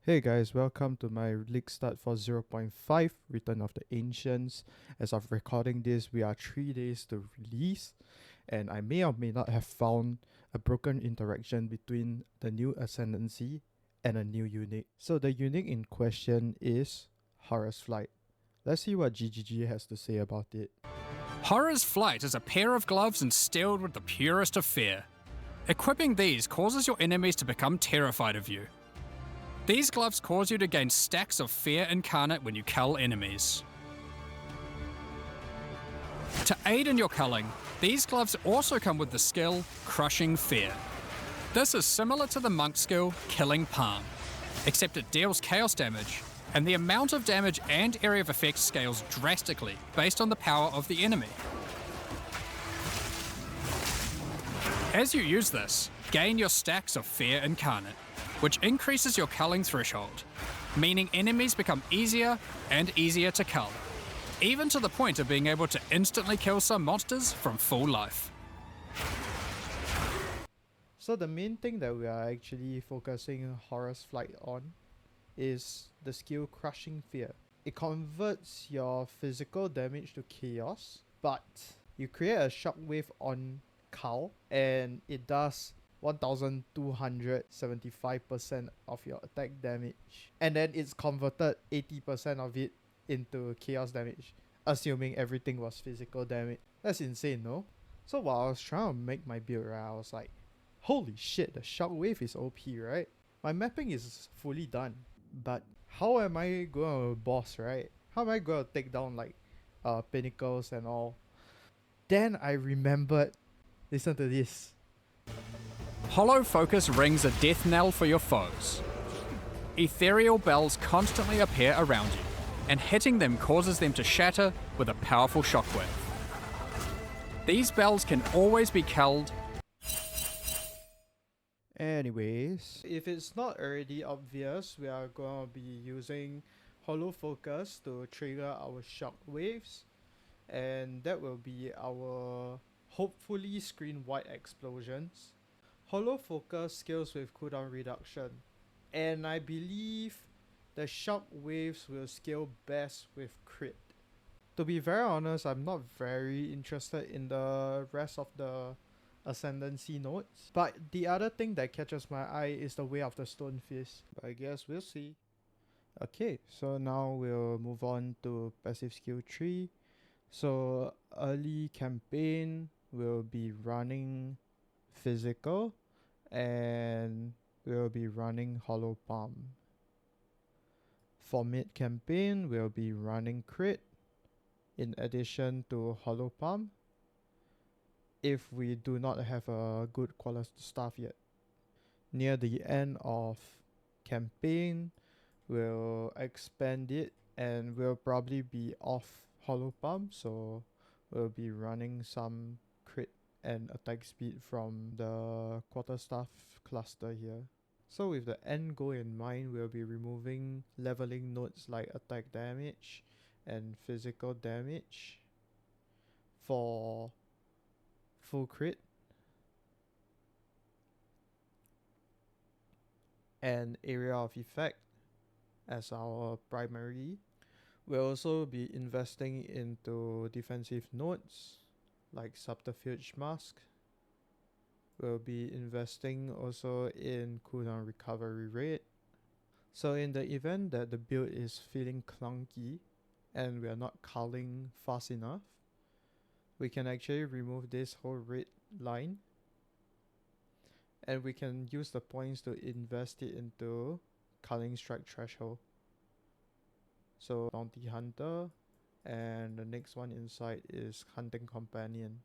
Hey guys, welcome to my league start for 0.5 Return of the Ancients. As of recording this, we are 3 days to release, and I may or may not have found a broken interaction between the new Ascendancy and a new unit. So the unit in question is Horus Flight. Let's see what GGG has to say about it. Horror's Flight is a pair of gloves instilled with the purest of fear. Equipping these causes your enemies to become terrified of you. These gloves cause you to gain stacks of fear incarnate when you cull enemies. To aid in your culling, these gloves also come with the skill Crushing Fear. This is similar to the monk skill Killing Palm, except it deals chaos damage, and the amount of damage and area of effect scales drastically based on the power of the enemy. As you use this, gain your stacks of Fear Incarnate, which increases your culling threshold, meaning enemies become easier and easier to cull, even to the point of being able to instantly kill some monsters from full life. So the main thing that we are actually focusing Horus Flight on is the skill Crushing Fear. It converts your physical damage to chaos, but you create a shockwave on Cull and it does 1275% of your attack damage, and then it's converted 80% of it into chaos damage, assuming everything was physical damage. That's insane, no? So while I was trying to make my build, right, I was like, holy shit, the shockwave is OP, right? My mapping is fully done, but how am I going to boss, right? How am I going to take down like pinnacles and all? Then I remembered, listen to this. Hollow Focus rings a death knell for your foes. Ethereal bells constantly appear around you, and hitting them causes them to shatter with a powerful shockwave. These bells can always be culled. Anyways, if it's not already obvious, we are going to be using Hollow Focus to trigger our shockwaves, and that will be our hopefully screen-wide explosions. Hollow Focus scales with cooldown reduction, and I believe the shock waves will scale best with crit. To be very honest, I'm not very interested in the rest of the Ascendancy nodes, but the other thing that catches my eye is the Way of the Stone Fist. But I guess we'll see. Okay, so now we'll move on to passive skill 3. So early campaign will be running physical, and we'll be running Hollow Palm. For mid campaign, we'll be running crit in addition to Hollow Palm, if we do not have a good quality staff yet. Near the end of campaign, we'll expand it and we'll probably be off Hollow Palm, so we'll be running some crit and attack speed from the quarterstaff cluster here. So with the end goal in mind, we'll be removing leveling nodes like attack damage and physical damage for full crit, and area of effect as our primary. We'll also be investing into defensive nodes like Subterfuge Mask. We'll be investing also in cooldown recovery rate. So in the event that the build is feeling clunky and we are not culling fast enough, we can actually remove this whole red line, and we can use the points to invest it into culling strike threshold. So Bounty Hunter, and the next one inside is Hunting Companion.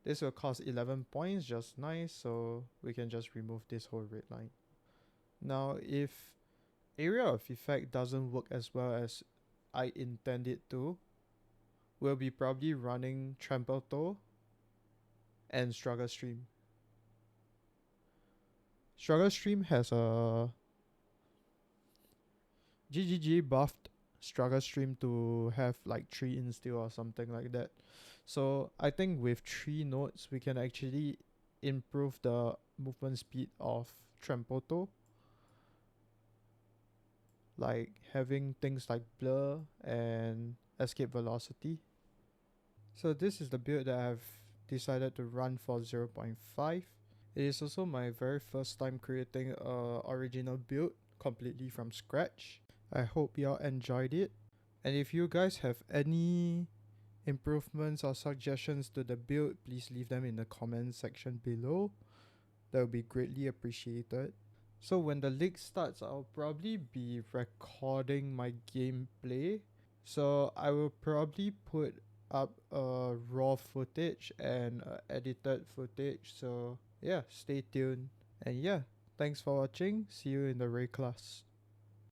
This will cost 11 points, just nice, so we can just remove this whole red line. Now if area of effect doesn't work as well as I intend it to, we'll be probably running Trample Toe and Struggle Stream. Struggle Stream has a GGG buffed Struggle Stream to have like 3 instill or something like that. So I think with 3 nodes we can actually improve the movement speed of Trample Toe like having things like blur and escape velocity. So this is the build that I've decided to run for 0.5. It is also my very first time creating a original build completely from scratch. I hope y'all enjoyed it. And if you guys have any improvements or suggestions to the build, please leave them in the comment section below. That would be greatly appreciated. So when the league starts, I'll probably be recording my gameplay. So I will probably put up raw footage and edited footage. So yeah, stay tuned. And yeah, thanks for watching. See you in the Ray class.